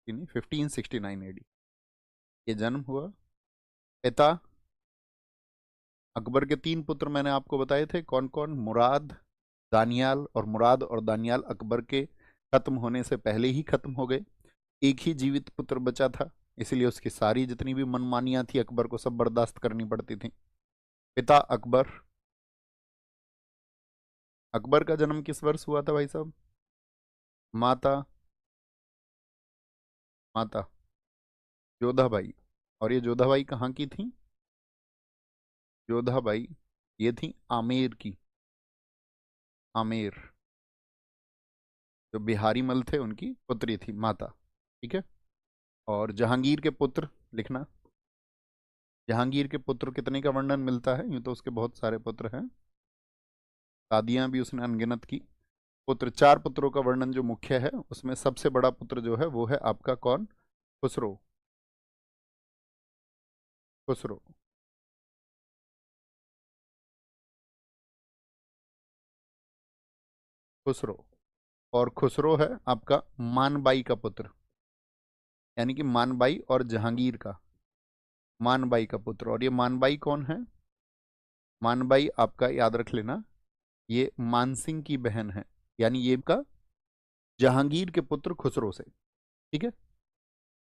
नहीं 1569 AD ये जन्म हुआ। पिता अकबर के 3 पुत्र मैंने आपको बताए थे कौन कौन, मुराद, दानियाल। और मुराद और दानियाल अकबर के खत्म होने से पहले ही खत्म हो गए। एक ही जीवित पुत्र बचा था, इसलिए उसकी सारी जितनी भी मनमानियां थी अकबर को सब बर्दाश्त करनी पड़ती थी। पिता अकबर। अकबर का जन्म किस वर्ष हुआ था भाई साहब? माता, माता जोधाबाई। और ये जोधाबाई कहाँ की थी? जोधाबाई ये थी आमेर की। आमेर, जो बिहारी मल थे उनकी पुत्री थी माता। ठीक है। और जहांगीर के पुत्र लिखना। जहांगीर के पुत्र कितने का वर्णन मिलता है? यूं तो उसके बहुत सारे पुत्र हैं, शादियां भी उसने अनगिनत की। पुत्र, 4 पुत्रों का वर्णन जो मुख्य है उसमें सबसे बड़ा पुत्र जो है वो है आपका कौन? खुसरो। खुसरो। खुसरो। और खुसरो है आपका मानबाई का पुत्र, यानी कि मानबाई और जहांगीर का। मानबाई का पुत्र। और ये मानबाई कौन है? मानबाई आपका याद रख लेना, ये मानसिंह की बहन है, यानी ये का जहांगीर के पुत्र खुसरो से। ठीक है।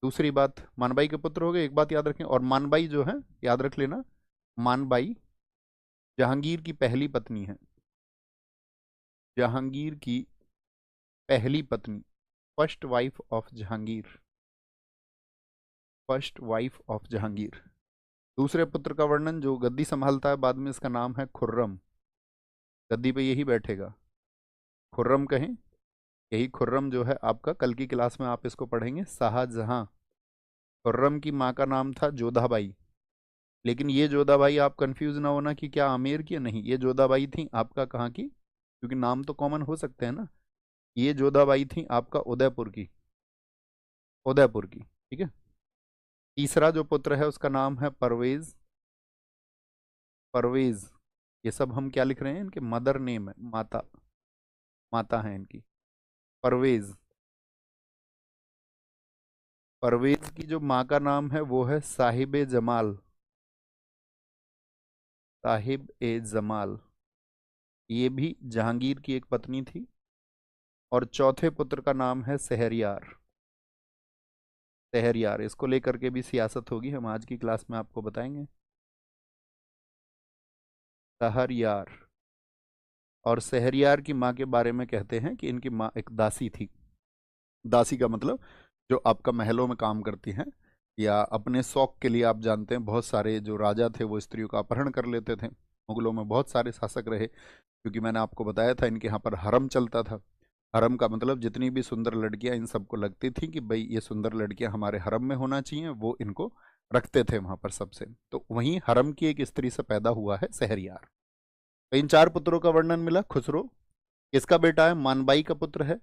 दूसरी बात, मानबाई के पुत्र हो गए, एक बात याद रखें। और मानबाई जो है याद रख लेना, मानबाई जहांगीर की पहली पत्नी है। जहांगीर की पहली पत्नी, first wife of Jahangir. First wife of Jahangir. दूसरे पुत्र का वर्णन जो गद्दी संभालता है बाद में, इसका नाम है खुर्रम। गद्दी पे यही बैठेगा, खुर्रम कहें। यही खुर्रम जो है आपका, कल की क्लास में आप इसको पढ़ेंगे, शाहजहां। खुर्रम की माँ का नाम था जोधाबाई। लेकिन ये जोधाबाई आप कंफ्यूज ना होना कि क्या आमेर की है, नहीं, ये जोधाबाई थी आपका कहाँ की, क्योंकि नाम तो कॉमन हो सकते हैं ना। ये जोधाबाई थी आपका उदयपुर की। उदयपुर की। ठीक है। तीसरा जो पुत्र है उसका नाम है परवेज। परवेज। ये सब हम क्या लिख रहे हैं? इनके मदर नेम है, माता, माता है इनकी परवेज। परवेज की जो माँ का नाम है वो है साहिब ए जमाल। साहिब ए जमाल, ये भी जहांगीर की एक पत्नी थी। और चौथे पुत्र का नाम है शहरयार। शहरयार, इसको लेकर के भी सियासत होगी, हम आज की क्लास में आपको बताएंगे। शहरयार। और शहरयार की माँ के बारे में कहते हैं कि इनकी माँ एक दासी थी। दासी का मतलब जो आपका महलों में काम करती हैं, या अपने शौक के लिए, आप जानते हैं बहुत सारे जो राजा थे वो स्त्रियों का अपहरण कर लेते थे। मुगलों में बहुत सारे शासक रहे, क्योंकि मैंने आपको बताया था इनके यहाँ पर हरम चलता था। हरम का मतलब जितनी भी सुंदर लड़कियां इन सबको लगती थी कि भाई ये सुंदर लड़कियां हमारे हरम में होना चाहिए, वो इनको रखते थे वहां पर सबसे। तो वहीं हरम की एक स्त्री से पैदा हुआ है शहरयार। तो इन 4 पुत्रों का वर्णन मिला। खुसरो किसका बेटा है? मानबाई का पुत्र है।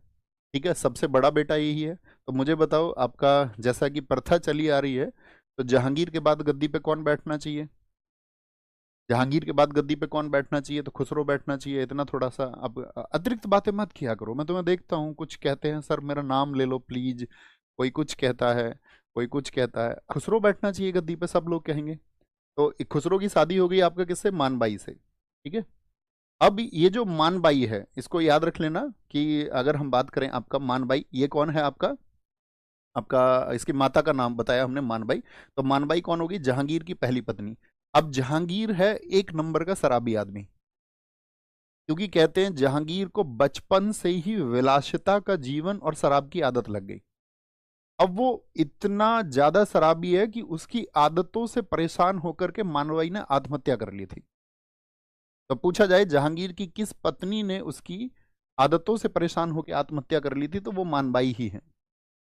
ठीक है, सबसे बड़ा बेटा यही है। तो मुझे बताओ, आपका जैसा कि प्रथा चली आ रही है, तो जहांगीर के बाद गद्दी पे कौन बैठना चाहिए? जहांगीर के बाद गद्दी पे कौन बैठना चाहिए? तो खुसरो बैठना चाहिए। इतना थोड़ा सा अब अतिरिक्त बातें मत किया करो। मैं तुम्हें देखता हूँ कुछ कहते हैं सर मेरा नाम ले लो प्लीज, कोई कुछ कहता है, कोई कुछ कहता है। खुसरो बैठना चाहिए गद्दी पे, सब लोग कहेंगे। तो खुसरो की शादी हो गई आपका किससे? मानबाई से। ठीक है। अब ये जो मानबाई है इसको याद रख लेना कि अगर हम बात करें आपका मानबाई, ये कौन है आपका? आपका इसकी माता का नाम बताया हमने मानबाई। तो मानबाई कौन होगी? जहांगीर की पहली पत्नी। अब जहांगीर है एक नंबर का शराबी आदमी, क्योंकि कहते हैं जहांगीर को बचपन से ही विलासिता का जीवन और शराब की आदत लग गई। अब वो इतना ज्यादा शराबी है कि उसकी आदतों से परेशान होकर के मानबाई ने आत्महत्या कर ली थी। तो पूछा जाए जहांगीर की किस पत्नी ने उसकी आदतों से परेशान होकर आत्महत्या कर ली थी, तो वो मानबाई ही है।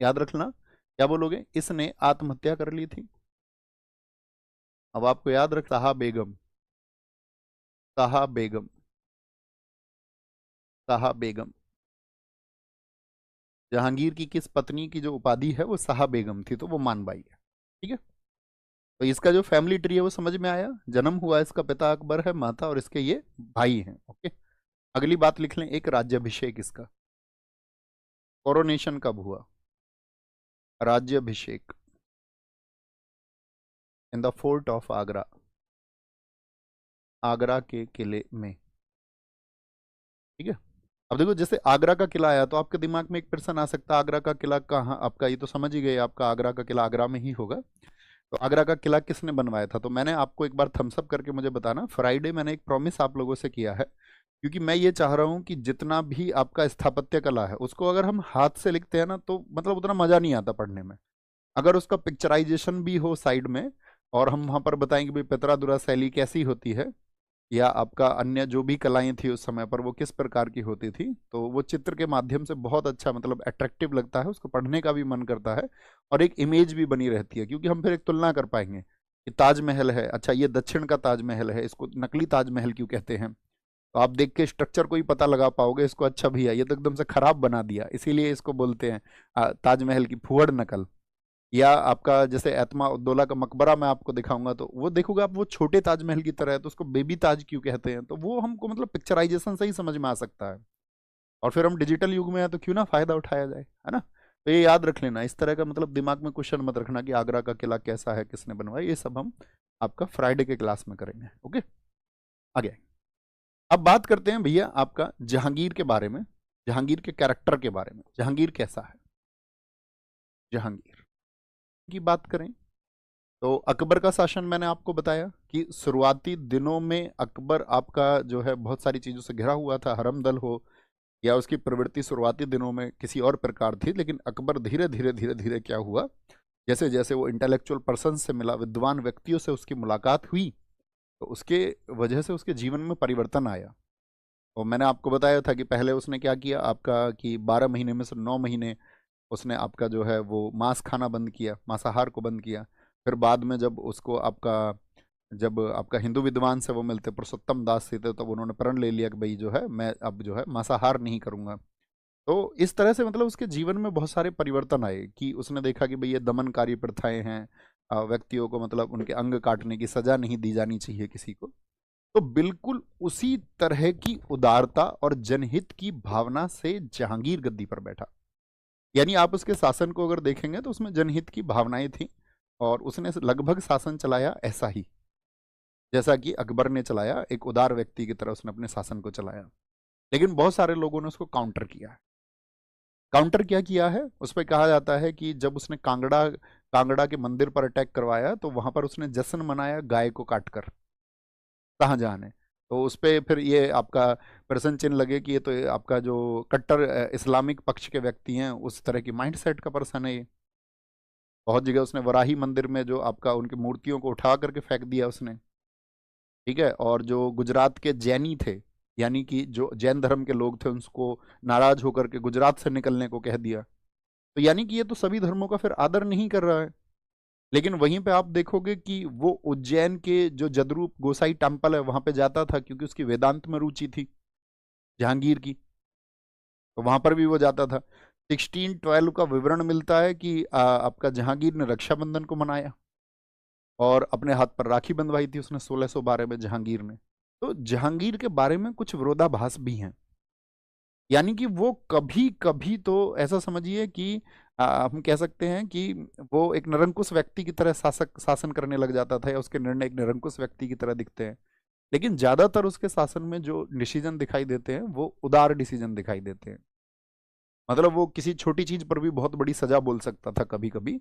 याद रखना, क्या बोलोगे? इसने आत्महत्या कर ली थी। अब आपको याद रख, साहा बेगम। साहा बेगम। साहा बेगम। जहांगीर की किस पत्नी की जो उपाधि है वो साहा बेगम थी, तो वो मानबाई है। ठीक है। तो इसका जो फैमिली ट्री है वो समझ में आया। जन्म हुआ इसका, पिता अकबर है, माता और इसके ये भाई हैं। ओके। अगली बात लिख लें, एक राज्याभिषेक इसका, कोरोनेशन कब हुआ? राज्याभिषेक in the fort of Agra, Agra के किले में। ठीक है। अब देखो जैसे आगरा का किला आया तो आपके दिमाग में एक प्रश्न आ सकता है, आगरा का किला कहाँ, आपका ये तो समझ ही गए, आपका आगरा का किला आगरा में ही होगा। तो आगरा का किला किसने बनवाया था, तो मैंने आपको एक बार थम्स अप करके मुझे बताना। फ्राइडे मैंने एक प्रॉमिस आप लोगों से किया है, क्योंकि मैं ये चाह रहा हूँ कि जितना भी आपका स्थापत्य कला है उसको अगर हम हाथ से लिखते हैं ना तो मतलब उतना मजा नहीं आता पढ़ने में। अगर उसका पिक्चराइजेशन भी हो साइड में, और हम वहां पर बताएंगे भाई पेत्रादुरा शैली कैसी होती है, या आपका अन्य जो भी कलाएं थी उस समय पर वो किस प्रकार की होती थी, तो वो चित्र के माध्यम से बहुत अच्छा मतलब अट्रैक्टिव लगता है, उसको पढ़ने का भी मन करता है, और एक इमेज भी बनी रहती है, क्योंकि हम फिर एक तुलना कर पाएंगे कि ताजमहल है, अच्छा ये दक्षिण का ताजमहल है, इसको नकली ताजमहल क्यों कहते हैं, तो आप देख के स्ट्रक्चर को ही पता लगा पाओगे इसको, अच्छा भैया ये तो एकदम से खराब बना दिया, इसीलिए इसको बोलते हैं ताजमहल की फुहड़ नकल। या आपका जैसे एतमा उद्दौला का मकबरा मैं आपको दिखाऊंगा तो वो देखोगे आप, वो छोटे ताजमहल की तरह है, तो उसको बेबी ताज क्यों कहते हैं, तो वो हमको मतलब पिक्चराइजेशन से ही समझ में आ सकता है। और फिर हम डिजिटल युग में है तो क्यों ना फायदा उठाया जाए, है ना। तो ये याद रख लेना, इस तरह का मतलब दिमाग में क्वेश्चन मत रखना कि आगरा का किला कैसा है, किसने बनवाया, ये सब हम आपका फ्राइडे के क्लास में करेंगे। ओके, आगे अब बात करते हैं भैया आपका जहांगीर के बारे में, जहांगीर के कैरेक्टर के बारे में। जहांगीर कैसा है, जहांगीर की बात करें तो अकबर का शासन मैंने आपको बताया कि शुरुआती दिनों में अकबर आपका जो है बहुत सारी चीज़ों से घिरा हुआ था, हरम दल हो या उसकी प्रवृत्ति शुरुआती दिनों में किसी और प्रकार थी, लेकिन अकबर धीरे धीरे धीरे धीरे क्या हुआ, जैसे जैसे वो इंटेलेक्चुअल पर्सन से मिला, विद्वान व्यक्तियों से उसकी मुलाकात हुई, तो उसके वजह से उसके जीवन में परिवर्तन आया। और मैंने आपको बताया था कि पहले उसने क्या किया आपका कि 12 महीने में से 9 महीने उसने आपका जो है वो मांस खाना बंद किया, मांसाहार को बंद किया। फिर बाद में जब उसको आपका, जब आपका हिंदू विद्वान से वो मिलते, पुरुषोत्तम दास से थे, तब उन्होंने प्रण ले लिया कि भाई जो है मैं अब जो है मांसाहार नहीं करूंगा। तो इस तरह से मतलब उसके जीवन में बहुत सारे परिवर्तन आए कि उसने देखा कि भाई ये दमनकारी प्रथाएं हैं, व्यक्तियों को मतलब उनके अंग काटने की सजा नहीं दी जानी चाहिए किसी को। तो बिल्कुल उसी तरह की उदारता और जनहित की भावना से जहांगीर गद्दी पर बैठा। यानी आप उसके शासन को अगर देखेंगे तो उसमें जनहित की भावनाएं थी, और उसने लगभग शासन चलाया ऐसा ही जैसा कि अकबर ने चलाया, एक उदार व्यक्ति की तरह उसने अपने शासन को चलाया। लेकिन बहुत सारे लोगों ने उसको काउंटर किया है। काउंटर क्या किया है, उस पर कहा जाता है कि जब उसने कांगड़ा कांगड़ा के मंदिर पर अटैक करवाया तो वहां पर उसने जश्न मनाया गाय को काटकर, शाहजहां ने। तो उस पर फिर ये आपका प्रश्न चिन्ह लगे कि ये तो आपका जो कट्टर इस्लामिक पक्ष के व्यक्ति हैं उस तरह की माइंड सेट का पर्सन है ये। बहुत जगह उसने वराही मंदिर में जो आपका उनकी मूर्तियों को उठा करके फेंक दिया उसने। ठीक है। और जो गुजरात के जैनी थे, यानी कि जो जैन धर्म के लोग थे, उनको नाराज होकर के गुजरात से निकलने को कह दिया। तो यानी कि ये तो सभी धर्मों का फिर आदर नहीं कर रहा है। लेकिन वहीं पे आप देखोगे कि वो उज्जैन के जो जदरूप गोसाई टेम्पल है वहां पे जाता था, क्योंकि उसकी वेदांत में रुचि थी जहांगीर की, तो वहां पर भी वो जाता था। 1612 का विवरण मिलता है कि आपका जहांगीर ने रक्षाबंधन को मनाया और अपने हाथ पर राखी बंधवाई थी उसने 1612 में जहांगीर ने। तो जहांगीर के बारे में कुछ विरोधाभास भी हैं, यानी कि वो कभी कभी तो ऐसा समझिए कि हम कह सकते हैं कि वो एक निरंकुश व्यक्ति की तरह शासन करने लग जाता था, या उसके निर्णय एक निरंकुश व्यक्ति की तरह दिखते हैं। लेकिन ज्यादातर उसके शासन में जो डिसीजन दिखाई देते हैं वो उदार डिसीजन दिखाई देते हैं। मतलब वो किसी छोटी चीज पर भी बहुत बड़ी सजा बोल सकता था कभी कभी,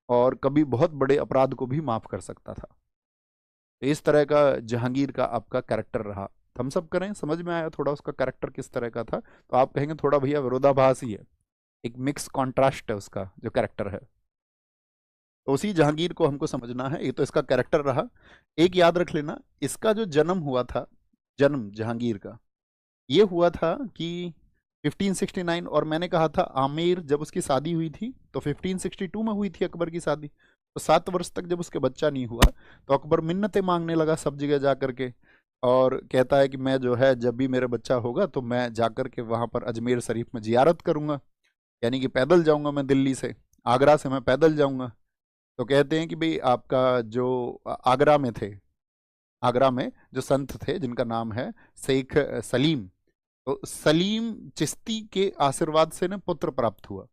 और कभी बहुत बड़े अपराध को भी माफ कर सकता था। तो इस तरह का जहांगीर का आपका कैरेक्टर रहा। थम्स अप करें, समझ में आया थोड़ा उसका कैरेक्टर किस तरह का था, तो आप कहेंगे थोड़ा भैया विरोधाभास ही है, एक मिक्स कॉन्ट्रास्ट है उसका जो कैरेक्टर है। तो उसी जहांगीर को हमको समझना है, ये तो इसका कैरेक्टर रहा। एक याद रख लेना, इसका जो जन्म हुआ था, जन्म जहांगीर का ये हुआ था कि 1569, और मैंने कहा था आमेर जब उसकी शादी हुई थी तो 1562 में हुई थी अकबर की शादी। तो 7 वर्ष तक जब उसके बच्चा नहीं हुआ तो अकबर मिन्नतें मांगने लगा सब जगह जा करके, और कहता है कि मैं जो है जब भी मेरा बच्चा होगा तो मैं जाकर के वहां पर अजमेर शरीफ में जियारत करूंगा, यानी कि पैदल जाऊंगा मैं दिल्ली से, आगरा से मैं पैदल जाऊंगा। तो कहते हैं कि भाई आपका जो आगरा में थे, आगरा में जो संत थे जिनका नाम है शेख सलीम, तो सलीम चिश्ती के आशीर्वाद से ने पुत्र प्राप्त हुआ।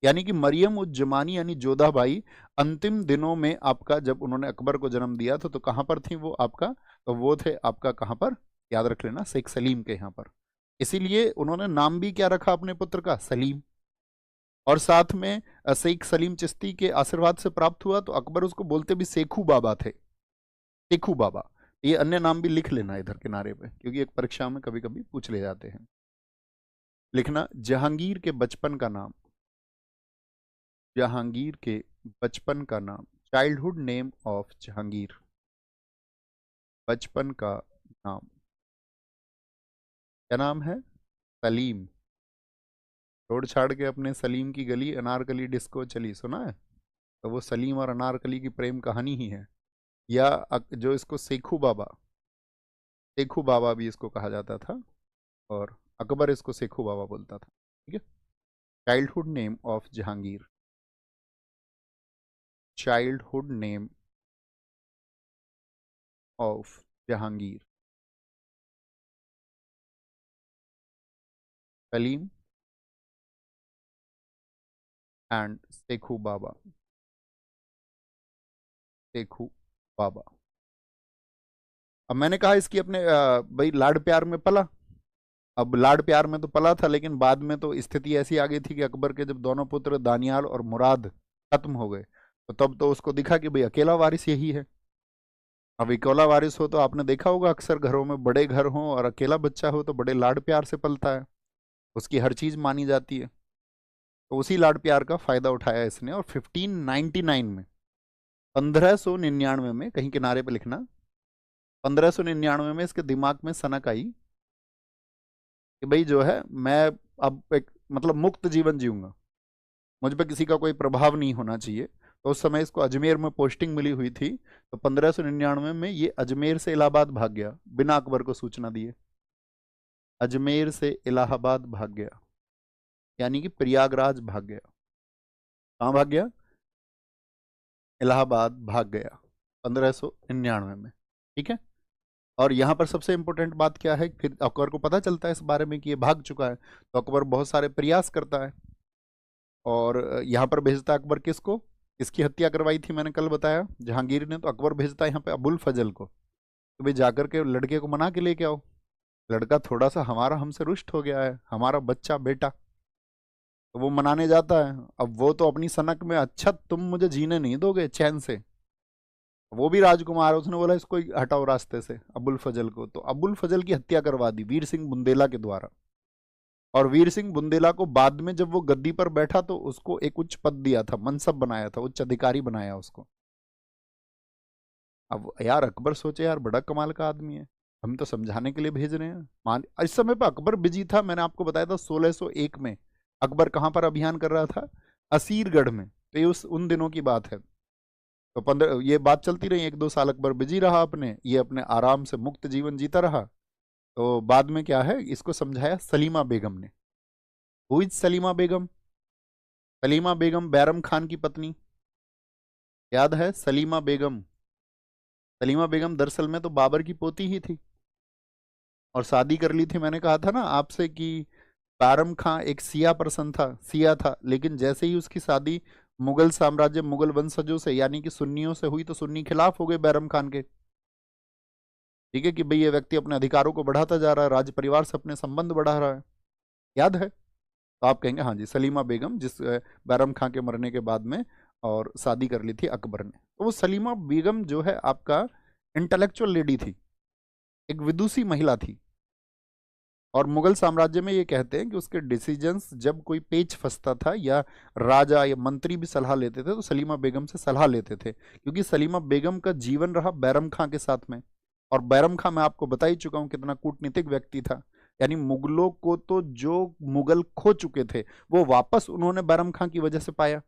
यानी कि मरियम उज जमानी यानी जोधाबाई अंतिम दिनों में आपका, जब उन्होंने अकबर को जन्म दिया था तो कहाँ पर थी वो आपका, तो वो थे आपका कहाँ पर, याद रख लेना, शेख सलीम के यहाँ पर। इसीलिए उन्होंने नाम भी क्या रखा अपने पुत्र का, सलीम। और साथ में शेख सलीम चिश्ती के आशीर्वाद से प्राप्त हुआ, तो अकबर उसको बोलते भी शेखू बाबा थे, शेखू बाबा। ये अन्य नाम भी लिख लेना इधर किनारे पे, क्योंकि एक परीक्षा में कभी कभी पूछ ले जाते हैं। लिखना जहांगीर के बचपन का नाम, जहांगीर के बचपन का नाम, चाइल्डहुड नेम ऑफ जहांगीर, बचपन का नाम क्या नाम है, सलीम। छोड़ छाड़ के अपने सलीम की गली अनारकली डिस्को चली, सुना है? तो वो सलीम और अनारकली की प्रेम कहानी ही है। या जो इसको शेखू बाबा, शेखू बाबा भी इसको कहा जाता था, और अकबर इसको शेखू बाबा बोलता था। ठीक है, childhood name of Jahangir, childhood name of Jahangir, Salim and Shekhu Baba, Shekhu Baba. अब मैंने कहा इसकी अपने भाई लाड प्यार में पला। अब लाड प्यार में तो पला था, लेकिन बाद में तो स्थिति ऐसी आ गई थी कि अकबर के जब दोनों पुत्र दानियाल और मुराद खत्म हो गए, तो तब तो उसको दिखा कि भाई अकेला वारिस यही है। अब अकेला वारिस हो तो आपने देखा होगा अक्सर घरों में, बड़े घर हो और अकेला बच्चा हो तो बड़े लाड प्यार से पलता है, उसकी हर चीज मानी जाती है। तो उसी लाड प्यार का फायदा उठाया इसने, और 1599 में, 1599 में, कहीं किनारे पे लिखना, 1599 में इसके दिमाग में सनक आई कि भाई जो है मैं अब एक मतलब मुक्त जीवन जीऊंगा, मुझ पर किसी का कोई प्रभाव नहीं होना चाहिए। तो उस समय इसको अजमेर में पोस्टिंग मिली हुई थी, तो 1599 में ये अजमेर से इलाहाबाद भाग गया बिना अकबर को सूचना दिए। अजमेर से इलाहाबाद भाग गया, यानी कि प्रयागराज भाग गया। कहाँ भाग गया? इलाहाबाद भाग गया 1599 में। ठीक है, और यहाँ पर सबसे इंपॉर्टेंट बात क्या है, फिर अकबर को पता चलता है इस बारे में कि ये भाग चुका है, तो अकबर बहुत सारे प्रयास करता है, और यहाँ पर भेजता है अकबर किसको, इसकी हत्या करवाई थी मैंने कल बताया जहांगीर ने, तो अकबर भेजता है यहाँ पे अबुल फजल को, तो भाई जाकर के लड़के को मना के लेके आओ, लड़का थोड़ा सा हमारा हमसे रुष्ट हो गया है, हमारा बच्चा बेटा। तो वो मनाने जाता है, अब वो तो अपनी सनक में, अच्छा तुम मुझे जीने नहीं दोगे चैन से, वो भी राजकुमार है, उसने बोला इसको हटाओ रास्ते से अबुल फजल को, तो अबुल फजल की हत्या करवा दी वीर सिंह बुंदेला के द्वारा। और वीर सिंह बुंदेला को बाद में जब वो गद्दी पर बैठा तो उसको एक उच्च पद दिया था, मनसब बनाया था, उच्च अधिकारी बनाया उसको। अब यार अकबर सोचे यार बड़ा कमाल का आदमी है, हम तो समझाने के लिए भेज रहे हैं। मान इस समय पर अकबर बिजी था, मैंने आपको बताया था 1601 में अकबर कहाँ पर अभियान कर रहा था, असीरगढ़ में। तो ये उस उन दिनों की बात है। तो 15 ये बात चलती रही, 1-2 साल अकबर बिजी रहा अपने, ये अपने आराम से मुक्त जीवन जीता रहा। तो बाद में क्या है, इसको समझाया सलीमा बेगम ने। हु इज सलीमा बेगम? सलीमा बेगम बैरम खान की पत्नी, याद है सलीमा बेगम? सलीमा बेगम दरअसल में तो बाबर की पोती ही थी, और शादी कर ली थी, मैंने कहा था ना आपसे कि बैरम खां एक सिया पर्सन था, सिया था, लेकिन जैसे ही उसकी शादी मुगल साम्राज्य मुगल वंशजों से यानी कि सुन्नियों से हुई, तो सुन्नी खिलाफ हो गए बैरम खान के। ठीक है, कि भाई ये व्यक्ति अपने अधिकारों को बढ़ाता जा रहा है, राज परिवार से अपने संबंध बढ़ा रहा है, याद है? तो आप कहेंगे हाँ जी, सलीमा बेगम, जिस बैरम खां के मरने के बाद में और शादी कर ली थी अकबर ने। तो वो सलीमा बेगम जो है आपका इंटेलेक्चुअल लेडी थी, एक विदुषी महिला थी, और मुगल साम्राज्य में ये कहते हैं कि उसके डिसीजंस जब कोई पेच फंसता था या राजा या मंत्री भी सलाह लेते थे तो सलीमा बेगम से सलाह लेते थे, क्योंकि सलीमा बेगम का जीवन रहा बैरम खां के साथ में। और बैरम खां मैं आपको बता ही चुका हूं कितना कूटनीतिक व्यक्ति था, यानी मुगलों को तो जो मुगल खो चुके थे वो वापस उन्होंने बैरम खां की वजह से पाया,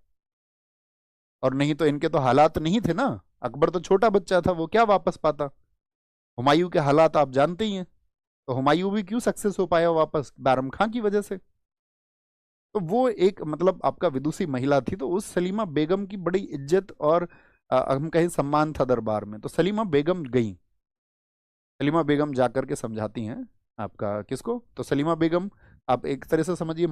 और नहीं तो इनके तो हालात नहीं थे ना। अकबर तो छोटा बच्चा था, वो क्या वापस पाता? हुमायूं के हालात आप जानते ही हैं, तो हुमायूं भी क्यों सक्सेस हो पाया वापस? बैरम खां की वजह से। तो वो एक मतलब आपका विदुषी महिला थी, तो उस सलीमा बेगम की बड़ी इज्जत और हम कहें सम्मान था दरबार में। तो सलीमा बेगम गई, सलीमा बेगम जाकर के समझाती हैं आपका किसको, तो सलीमा बेगम आप एक तरह से समझिए